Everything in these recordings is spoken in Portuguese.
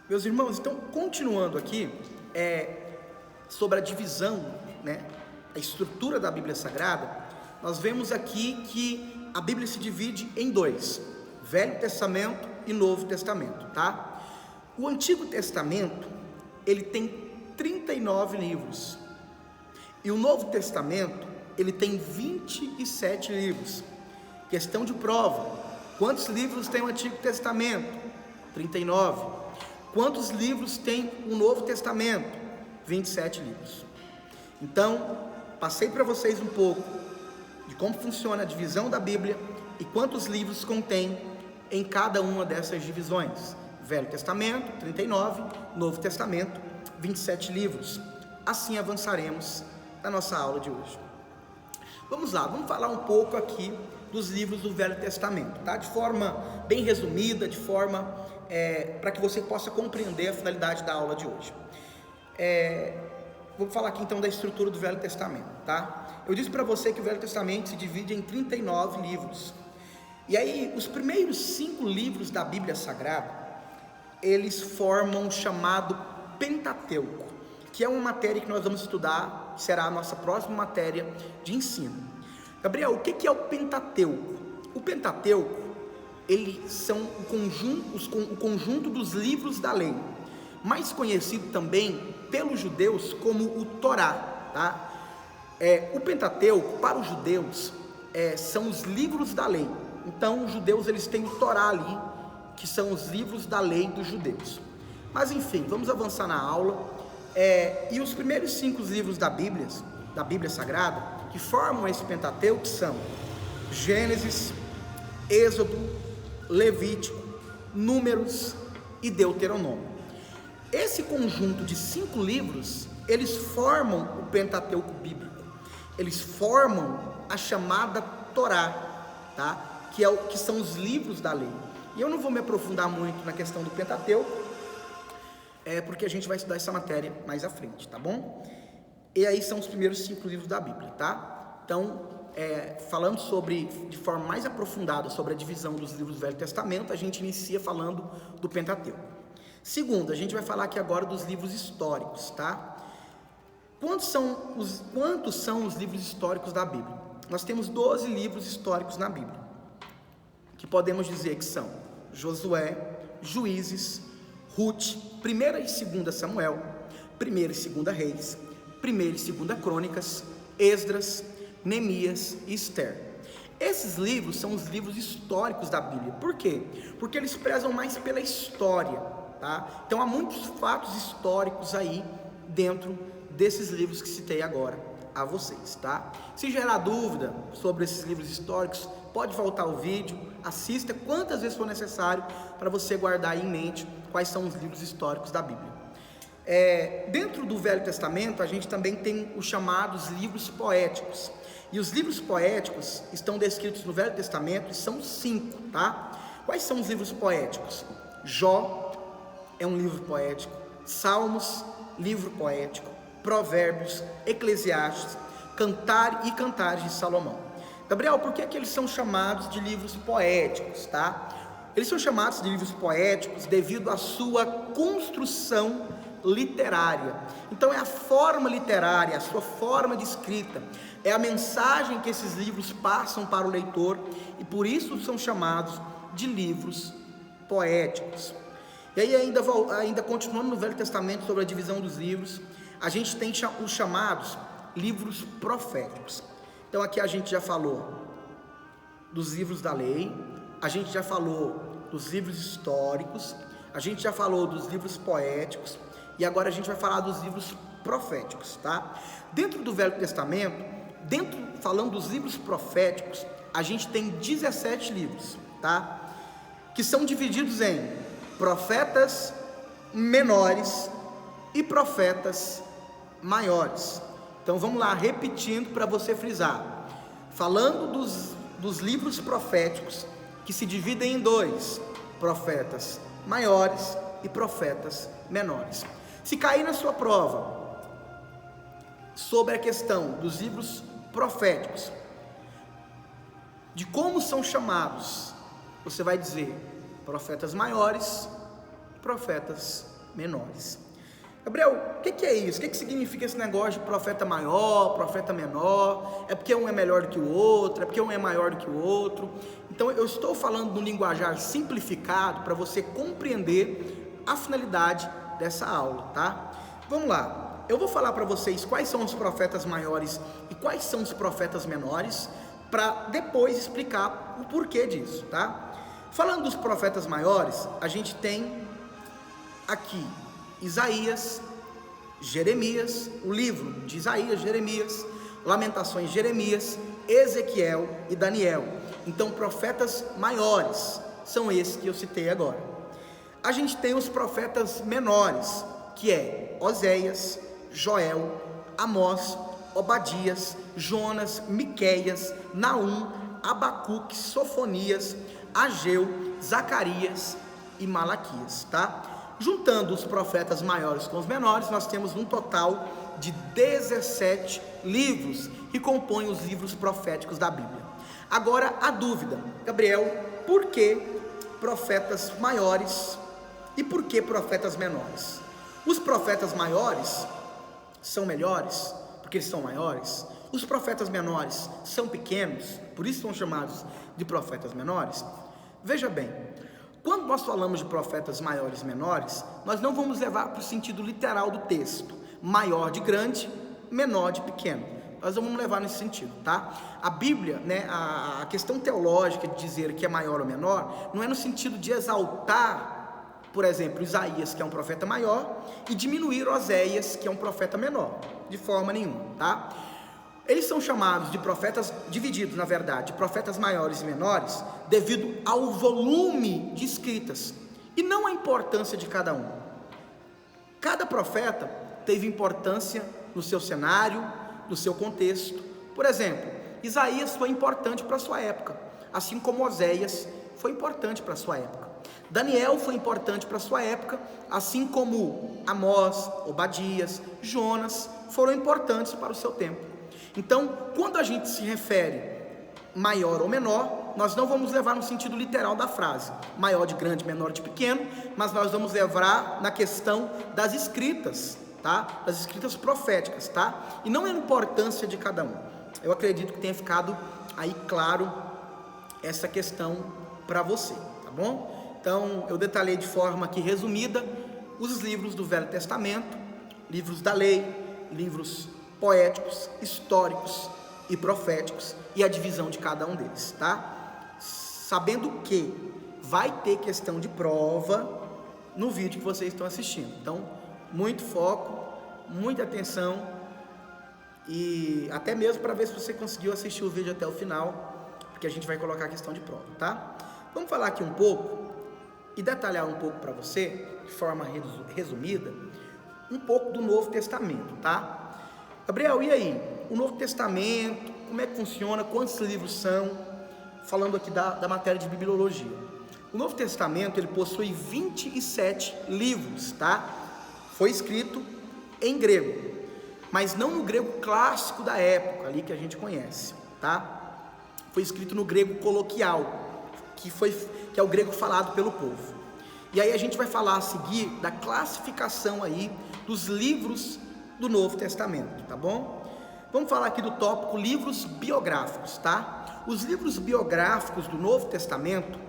Meus irmãos, então, continuando aqui, sobre a divisão, né, a estrutura da Bíblia Sagrada, nós vemos aqui que a Bíblia se divide em dois: Velho Testamento e Novo Testamento, tá? O Antigo Testamento, ele tem 39 livros, e o Novo Testamento, ele tem 27 livros. Questão de prova: quantos livros tem o Antigo Testamento? 39. Quantos livros tem o Novo Testamento? 27 livros. Então, passei para vocês um pouco de como funciona a divisão da Bíblia e quantos livros contém em cada uma dessas divisões. Velho Testamento, 39, Novo Testamento, 27 livros. Assim avançaremos na nossa aula de hoje. Vamos lá, vamos falar um pouco aqui dos livros do Velho Testamento, tá? De forma bem resumida, de forma para que você possa compreender a finalidade da aula de hoje. Vou falar aqui então da estrutura do Velho Testamento, tá? Eu disse para você que o Velho Testamento se divide em 39 livros. E aí, os primeiros 5 livros da Bíblia Sagrada, eles formam o chamado Pentateuco, que é uma matéria que nós vamos estudar, será a nossa próxima matéria de ensino. Gabriel, o que é o Pentateuco? O Pentateuco, eles são o conjunto dos livros da lei, mais conhecido também pelos judeus como o Torá, tá? O Pentateuco, para os judeus, são os livros da lei. Então, os judeus, eles têm o Torá ali, que são os livros da lei dos judeus. Mas enfim, vamos avançar na aula. E os primeiros 5 livros da Bíblia Sagrada, que formam esse Pentateuco, são Gênesis, Êxodo, Levítico, Números e Deuteronômio. Esse conjunto de 5 livros, eles formam o Pentateuco bíblico. Eles formam a chamada Torá, tá? Que são os livros da lei. E eu não vou me aprofundar muito na questão do Pentateuco, porque a gente vai estudar essa matéria mais à frente, tá bom? E aí são os primeiros 5 livros da Bíblia, tá? Então, falando de forma mais aprofundada sobre a divisão dos livros do Velho Testamento, a gente inicia falando do Pentateuco. Segundo, a gente vai falar aqui agora dos livros históricos, tá? Quantos são os livros históricos da Bíblia? Nós temos 12 livros históricos na Bíblia, que podemos dizer que são Josué, Juízes, Ruth, 1ª e 2ª Samuel, 1ª e 2ª Reis, 1ª e 2ª Crônicas, Esdras, Neemias e Esther. Esses livros são os livros históricos da Bíblia. Por quê? Porque eles prezam mais pela história, tá? Então há muitos fatos históricos aí dentro desses livros que citei agora a vocês, tá? Se gerar dúvida sobre esses livros históricos, pode voltar ao vídeo, assista quantas vezes for necessário para você guardar em mente quais são os livros históricos da Bíblia. Dentro do Velho Testamento, a gente também tem os chamados livros poéticos. E os livros poéticos estão descritos no Velho Testamento e são 5, tá? Quais são os livros poéticos? Jó é um livro poético, Salmos, livro poético, Provérbios, Eclesiastes, Cantares de Salomão. Gabriel, por que eles são chamados de livros poéticos, tá? Eles são chamados de livros poéticos devido à sua construção literária. Então é a forma literária, a sua forma de escrita, é a mensagem que esses livros passam para o leitor, e por isso são chamados de livros poéticos. E aí ainda continuando no Velho Testamento sobre a divisão dos livros, a gente tem os chamados livros proféticos. Então aqui a gente já falou dos livros da lei, a gente já falou dos livros históricos, a gente já falou dos livros poéticos, e agora a gente vai falar dos livros proféticos, tá? Dentro do Velho Testamento, falando dos livros proféticos, a gente tem 17 livros, tá? Que são divididos em profetas menores e profetas maiores. Então vamos lá, repetindo para você frisar. Falando dos livros proféticos, que se dividem em 2, profetas maiores e profetas menores. Se cair na sua prova sobre a questão dos livros proféticos, de como são chamados, você vai dizer profetas maiores, profetas menores. Gabriel, o que é isso? O que significa esse negócio de profeta maior, profeta menor? É porque um é melhor do que o outro? É porque um é maior do que o outro? Então eu estou falando num linguajar simplificado para você compreender a finalidade dessa aula, tá? Vamos lá, eu vou falar para vocês quais são os profetas maiores e quais são os profetas menores, para depois explicar o porquê disso, tá? Falando dos profetas maiores, a gente tem aqui Isaías, Jeremias, o livro de Isaías, Jeremias, Lamentações, Jeremias, Ezequiel e Daniel. Então, profetas maiores são esses que eu citei agora. A gente tem os profetas menores, que é Oséias, Joel, Amós, Obadias, Jonas, Miqueias, Naum, Abacuque, Sofonias, Ageu, Zacarias e Malaquias, tá? Juntando os profetas maiores com os menores, nós temos um total de 17 livros que compõem os livros proféticos da Bíblia. Agora a dúvida, Gabriel, por que profetas maiores e por que profetas menores? Os profetas maiores são melhores porque eles são maiores? Os profetas menores são pequenos, por isso são chamados de profetas menores? Veja bem, quando nós falamos de profetas maiores e menores, nós não vamos levar para o sentido literal do texto, maior de grande, menor de pequeno. Nós vamos levar nesse sentido, tá? A Bíblia, né, a questão teológica de dizer que é maior ou menor, não é no sentido de exaltar, por exemplo, Isaías, que é um profeta maior, e diminuir Oséias, que é um profeta menor, de forma nenhuma, tá? Eles são chamados de profetas, divididos na verdade, de profetas maiores e menores, devido ao volume de escritas, e não a importância de cada um. Cada profeta teve importância no seu cenário, no seu contexto. Por exemplo, Isaías foi importante para a sua época, assim como Oséias foi importante para a sua época. Daniel foi importante para a sua época, assim como Amós, Obadias, Jonas foram importantes para o seu tempo. Então, quando a gente se refere maior ou menor, nós não vamos levar no sentido literal da frase, maior de grande, menor de pequeno, mas nós vamos levar na questão das escritas, tá? Das escritas proféticas, tá? E não a importância de cada um. Eu acredito que tenha ficado aí claro essa questão para você, tá bom? Então, eu detalhei de forma aqui resumida os livros do Velho Testamento, livros da lei, livros poéticos, históricos e proféticos, e a divisão de cada um deles, tá? Sabendo que vai ter questão de prova no vídeo que vocês estão assistindo. Então, muito foco, muita atenção, e até mesmo para ver se você conseguiu assistir o vídeo até o final, porque a gente vai colocar a questão de prova, tá? Vamos falar aqui um pouco e detalhar um pouco para você, de forma resumida, um pouco do Novo Testamento, tá? Gabriel, e aí? O Novo Testamento, como é que funciona? Quantos livros são? Falando aqui da matéria de bibliologia. O Novo Testamento, ele possui 27 livros, tá? Foi escrito em grego, mas não no grego clássico da época, ali que a gente conhece, tá? Foi escrito no grego coloquial, que é o grego falado pelo povo. E aí a gente vai falar a seguir da classificação aí dos livros do Novo Testamento, tá bom? Vamos falar aqui do tópico livros biográficos, tá? Os livros biográficos do Novo Testamento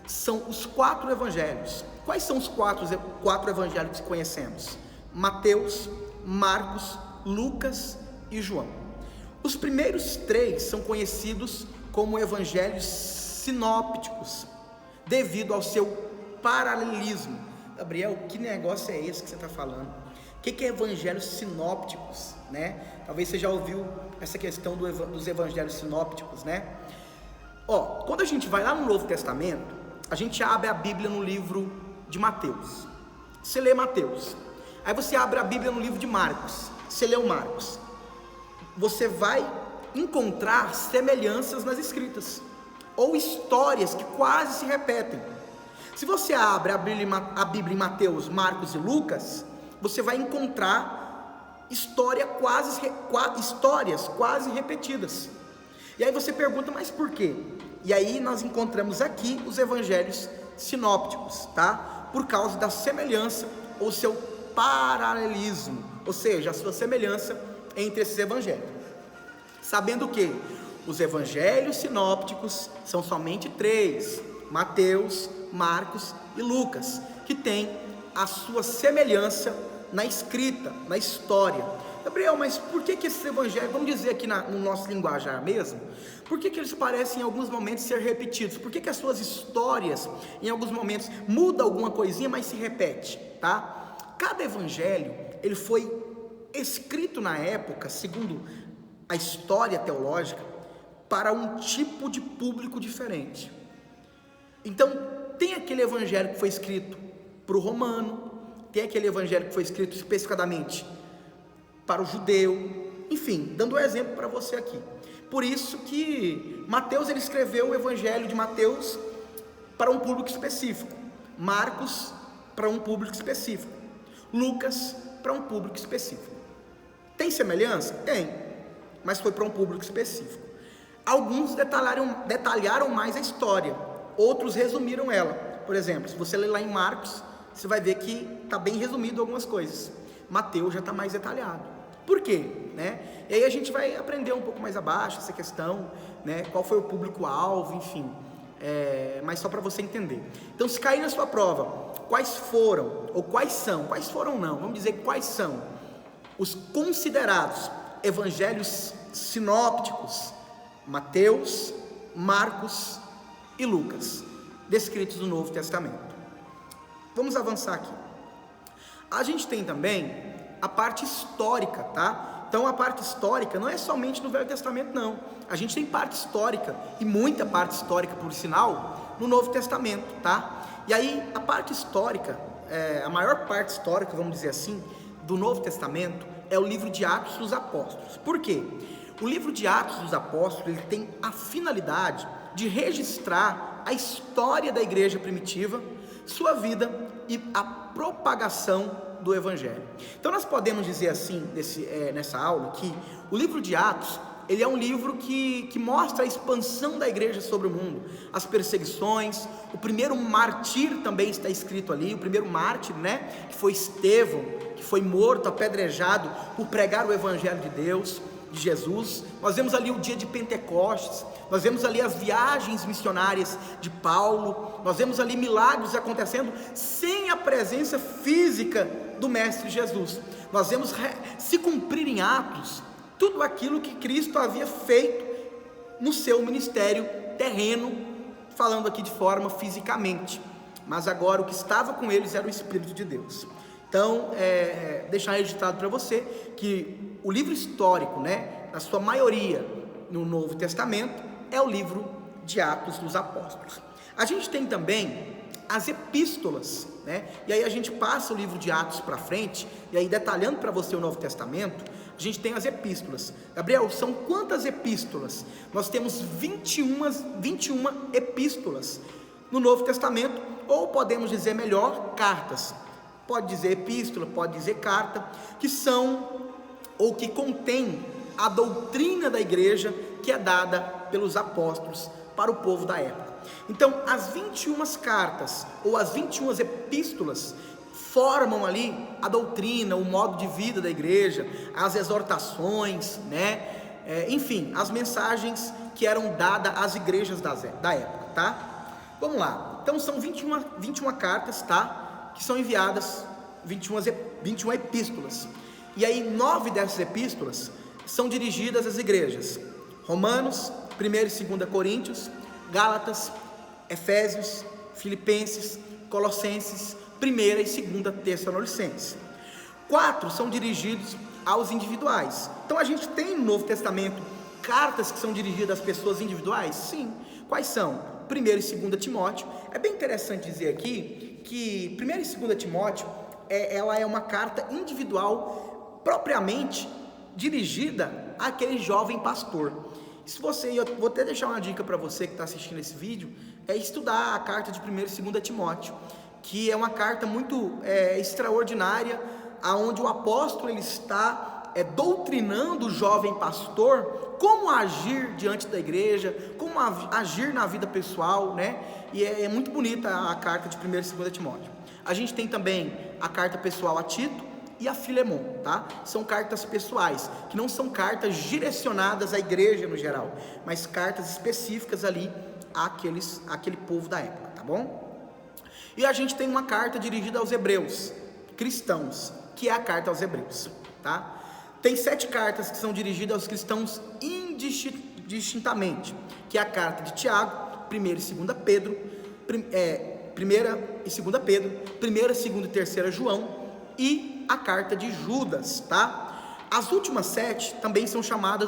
são os 4 evangelhos. Quais são os quatro evangelhos que conhecemos? Mateus, Marcos, Lucas e João. Os primeiros 3 são conhecidos como evangelhos sinópticos, devido ao seu paralelismo. Gabriel, que negócio é esse que você está falando? O que é evangelhos sinópticos, né? Talvez você já ouviu essa questão dos evangelhos sinópticos, né? Quando a gente vai lá no Novo Testamento, a gente abre a Bíblia no livro de Mateus. Você lê Mateus. Aí você abre a Bíblia no livro de Marcos. Você lê o Marcos. Você vai encontrar semelhanças nas escritas, ou histórias que quase se repetem. Se você abre a Bíblia em Mateus, Marcos e Lucas, você vai encontrar histórias quase repetidas. E aí você pergunta, mas por quê? E aí nós encontramos aqui os evangelhos sinópticos, tá? Por causa da semelhança ou seu paralelismo, ou seja, a sua semelhança entre esses evangelhos. Sabendo que os evangelhos sinópticos são somente 3, Mateus, Marcos e Lucas, que têm a sua semelhança na escrita, na história. Gabriel, mas por que esses evangelhos, vamos dizer aqui no nosso linguajar mesmo, por que eles parecem em alguns momentos ser repetidos? Por que as suas histórias em alguns momentos muda alguma coisinha, mas se repete, tá? Cada evangelho, ele foi escrito na época, segundo a história teológica, para um tipo de público diferente. Então, tem aquele evangelho que foi escrito para o romano, tem aquele evangelho que foi escrito especificadamente para o judeu, enfim, dando um exemplo para você aqui. Por isso que Mateus, ele escreveu o evangelho de Mateus para um público específico, Marcos para um público específico, Lucas para um público específico. Tem semelhança? Tem, mas foi para um público específico. Alguns detalharam mais a história, outros resumiram ela. Por exemplo, se você ler lá em Marcos, você vai ver que está bem resumido algumas coisas. Mateus já está mais detalhado. Por quê? E aí a gente vai aprender um pouco mais abaixo essa questão, qual foi o público-alvo, enfim, mas só para você entender. Então, se cair na sua prova, quais foram não, vamos dizer quais são os considerados evangelhos sinópticos, Mateus, Marcos e Lucas, descritos no Novo Testamento. Vamos avançar aqui. A gente tem também a parte histórica, tá? Então a parte histórica não é somente no Velho Testamento, não. A gente tem parte histórica, e muita parte histórica, por sinal, no Novo Testamento, tá? E aí a parte histórica, a maior parte histórica, vamos dizer assim, do Novo Testamento é o livro de Atos dos Apóstolos. Por quê? O livro de Atos dos Apóstolos, ele tem a finalidade de registrar a história da igreja primitiva, sua vida e a propagação do Evangelho. Então nós podemos dizer assim, nessa aula, que o livro de Atos, ele é um livro que mostra a expansão da igreja sobre o mundo, as perseguições, o primeiro mártir também está escrito ali, o primeiro mártir, que foi Estevão, que foi morto, apedrejado por pregar o Evangelho de Deus, de Jesus. Nós vemos ali o dia de Pentecostes, nós vemos ali as viagens missionárias de Paulo, nós vemos ali milagres acontecendo sem a presença física do Mestre Jesus. Nós vemos se cumprir em Atos tudo aquilo que Cristo havia feito no seu ministério terreno, falando aqui de forma fisicamente, mas agora o que estava com eles era o Espírito de Deus. Então, deixar registrado para você que o livro histórico, na sua maioria no Novo Testamento, é o livro de Atos dos Apóstolos. A gente tem também as epístolas, e aí a gente passa o livro de Atos para frente, e aí detalhando para você o Novo Testamento, a gente tem as epístolas. Gabriel, são quantas epístolas? Nós temos 21 epístolas no Novo Testamento, ou podemos dizer melhor, cartas. Pode dizer epístola, pode dizer carta, que são ou que contém a doutrina da igreja que é dada pelos apóstolos para o povo da época. Então, as 21 cartas ou as 21 epístolas formam ali a doutrina, o modo de vida da igreja, as exortações, enfim, as mensagens que eram dadas às igrejas da época, tá? Vamos lá. Então, são 21 cartas, tá? Que são enviadas, 21 epístolas. E aí 9 dessas epístolas são dirigidas às igrejas: Romanos, 1ª e 2ª Coríntios, Gálatas, Efésios, Filipenses, Colossenses, 1ª e 2ª Tessalonicenses. 4 são dirigidos aos individuais. Então a gente tem no Novo Testamento cartas que são dirigidas às pessoas individuais? Sim. Quais são? 1ª e 2ª Timóteo. É bem interessante dizer aqui que 1ª e 2ª Timóteo, ela é uma carta individual propriamente dirigida àquele jovem pastor. Se você, eu vou até deixar uma dica para você que está assistindo esse vídeo, é estudar a carta de 1ª e 2ª Timóteo, que é uma carta muito extraordinária, aonde o apóstolo ele está doutrinando o jovem pastor como agir diante da igreja, como agir na vida pessoal, e é muito bonita a carta de 1ª e 2ª Timóteo. A gente tem também a carta pessoal a Tito e a Filemon, tá? São cartas pessoais, que não são cartas direcionadas à igreja no geral, mas cartas específicas ali àquele povo da época, tá bom? E a gente tem uma carta dirigida aos hebreus, cristãos, que é a carta aos hebreus, tá? Tem 7 cartas que são dirigidas aos cristãos indistintamente, que é a carta de Tiago, 1ª e 2ª Pedro, 1ª e 2ª Pedro, 1ª, 2ª e 3ª João, e a carta de Judas, tá? As últimas 7 também são chamadas